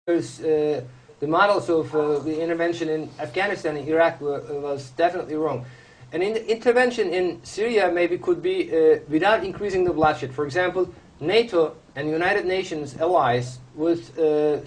the models of the intervention in Afghanistan and Iraq was definitely wrong. And intervention in Syria maybe could be without increasing the bloodshed. For example, NATO and United Nations allies would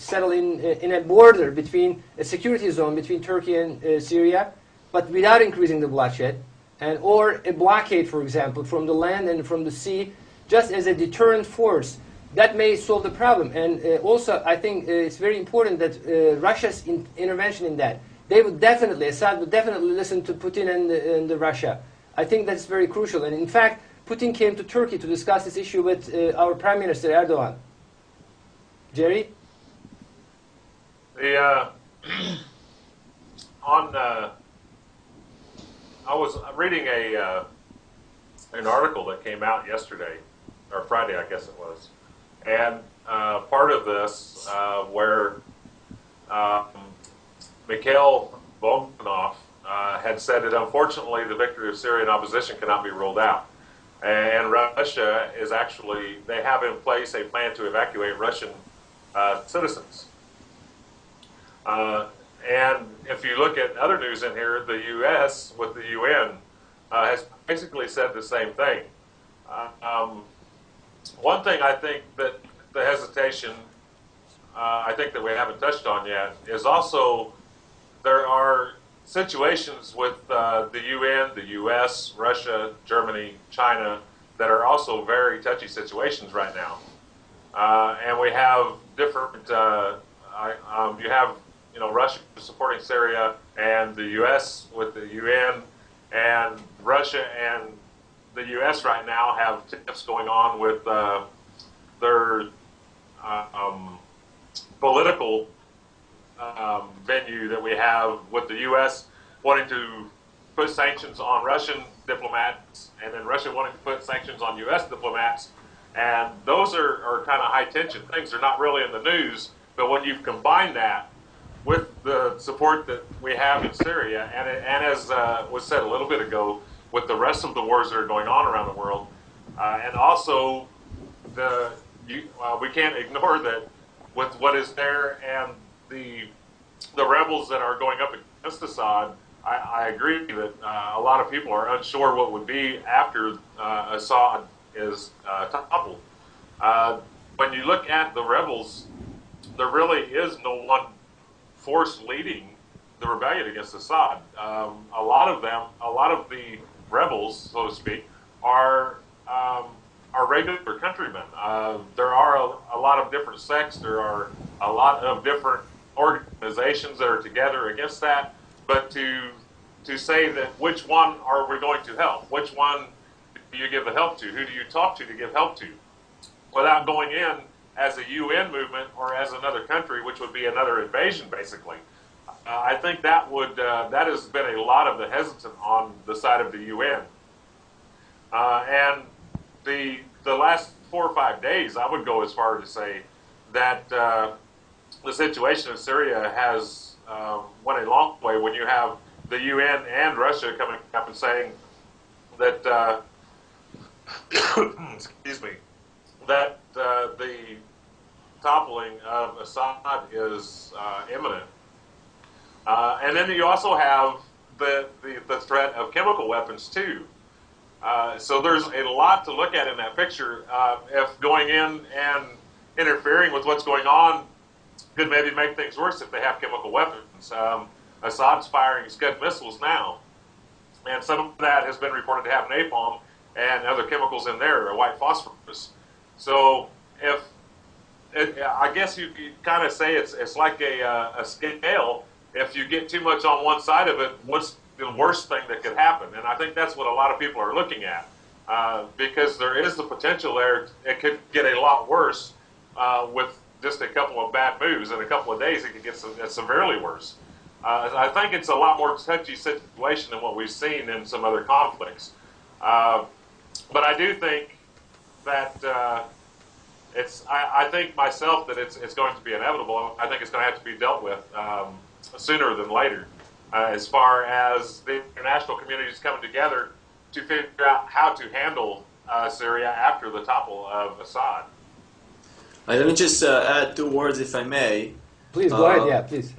settle in a border between a security zone between Turkey and Syria, but without increasing the bloodshed, and or a blockade, for example, from the land and from the sea, just as a deterrent force. That may solve the problem. And also, I think it's very important that Russia's intervention in that, they would definitely, Assad would definitely listen to Putin and Russia. I think that's very crucial. And in fact, Putin came to Turkey to discuss this issue with our Prime Minister Erdogan. Jerry? I was reading an article that came out yesterday, or Friday, I guess it was. And part of this, where Mikhail Bogdanov had said that unfortunately the victory of Syrian opposition cannot be ruled out. And Russia is actually, they have in place a plan to evacuate Russian citizens. And if you look at other news in here, the U.S. with the UN has basically said the same thing. One thing I think that the hesitation, I think that we haven't touched on yet, is also there are situations with the UN, the US, Russia, Germany, China, that are also very touchy situations right now. And we have different, you have, Russia supporting Syria, and the US with the UN, and Russia and the U.S. right now have tips going on with their political venue that we have, with the U.S. wanting to put sanctions on Russian diplomats, and then Russia wanting to put sanctions on U.S. diplomats. And those are kind of high tension things. They're not really in the news, but when you've combined that with the support that we have in Syria, and as was said a little bit ago, with the rest of the wars that are going on around the world, and also we can't ignore that with what is there and the rebels that are going up against Assad. I agree that a lot of people are unsure what would be after Assad is toppled. When you look at the rebels, there really is no one force leading the rebellion against Assad. A lot of the rebels, so to speak, are regular countrymen. There are a lot of different sects. There are a lot of different organizations that are together against that. But to say that which one are we going to help? Which one do you give the help to? Who do you talk to give help to? Without going in as a UN movement or as another country, which would be another invasion, basically. I think that has been a lot of the hesitant on the side of the UN. And the last 4 or 5 days, I would go as far to say that the situation in Syria has went a long way when you have the UN and Russia coming up and saying that, excuse me, that the toppling of Assad is imminent. And then you also have the threat of chemical weapons too. So there's a lot to look at in that picture. If going in and interfering with what's going on could maybe make things worse if they have chemical weapons. Assad's firing Scud missiles now, and some of that has been reported to have napalm and other chemicals in there, or white phosphorus. So I guess you could kind of say it's like a scale. If you get too much on one side of it, what's the worst thing that could happen? And I think that's what a lot of people are looking at, because there is the potential there. It could get a lot worse with just a couple of bad moves. In a couple of days, it could get severely worse. I think it's a lot more touchy situation than what we've seen in some other conflicts. But I do think that I think myself that it's going to be inevitable. I think it's going to have to be dealt with sooner than later, as far as the international community is coming together to figure out how to handle Syria after the topple of Assad. Let me just add 2 words, if I may. Please go ahead. Yeah, please.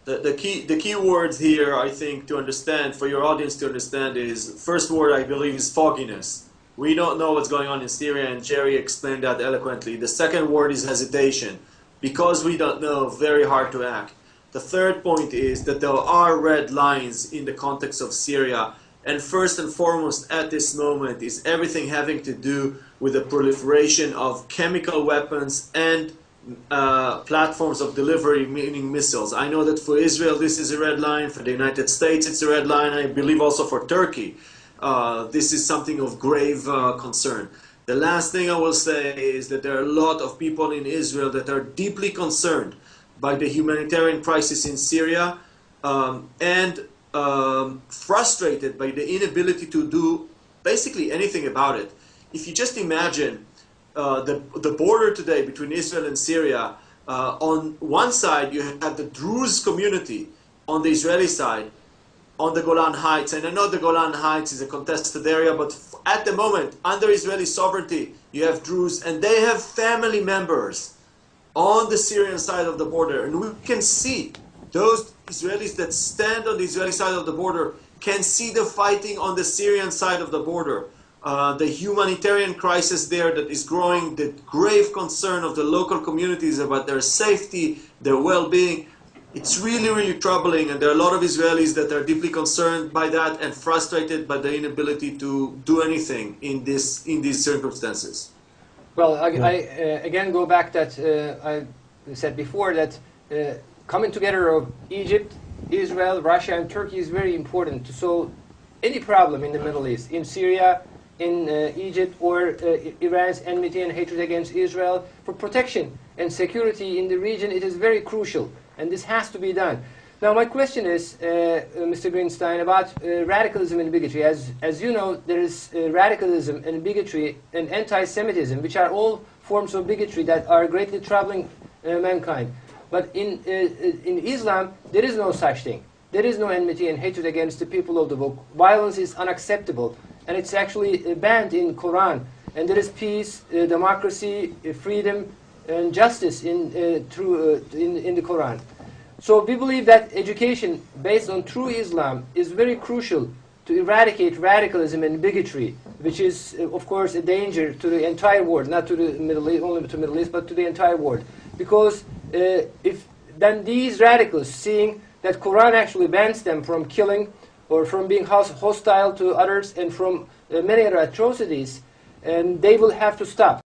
The key words here, I think, to understand, for your audience to understand, is first word I believe is fogginess. We don't know what's going on in Syria, and Jerry explained that eloquently. The second word is hesitation. Because we don't know, very hard to act. The third point is that there are red lines in the context of Syria, and first and foremost at this moment is everything having to do with the proliferation of chemical weapons and platforms of delivery, meaning missiles. I know that for Israel this is a red line, for the United States it's a red line, I believe also for Turkey. This is something of grave concern. The last thing I will say is that there are a lot of people in Israel that are deeply concerned by the humanitarian crisis in Syria and frustrated by the inability to do basically anything about it. If you just imagine the border today between Israel and Syria, on one side you have the Druze community on the Israeli side, on the Golan Heights, and I know the Golan Heights is a contested area, but at the moment, under Israeli sovereignty, you have Druze, and they have family members on the Syrian side of the border, and we can see those Israelis that stand on the Israeli side of the border can see the fighting on the Syrian side of the border. The humanitarian crisis there that is growing, the grave concern of the local communities about their safety, their well-being. It's really, really troubling, and there are a lot of Israelis that are deeply concerned by that and frustrated by the inability to do anything in these circumstances. Well, I again go back that I said before that coming together of Egypt, Israel, Russia, and Turkey is very important to solve any problem in the Middle East, in Syria, in Egypt, or Iran's enmity and hatred against Israel. For protection and security in the region, it is very crucial, and this has to be done. Now, my question is, Mr. Grinstein, about radicalism and bigotry. As you know, there is radicalism and bigotry and anti-Semitism, which are all forms of bigotry that are greatly troubling mankind. But in Islam, there is no such thing. There is no enmity and hatred against the people of the book. Violence is unacceptable, and it's actually banned in Quran. And there is peace, democracy, freedom, and justice in the Quran. So we believe that education based on true Islam is very crucial to eradicate radicalism and bigotry, which is, of course, a danger to the entire world, not to the Middle East, only to the Middle East, but to the entire world. Because if then these radicals, seeing that Quran actually bans them from killing or from being hostile to others and from many other atrocities, and they will have to stop.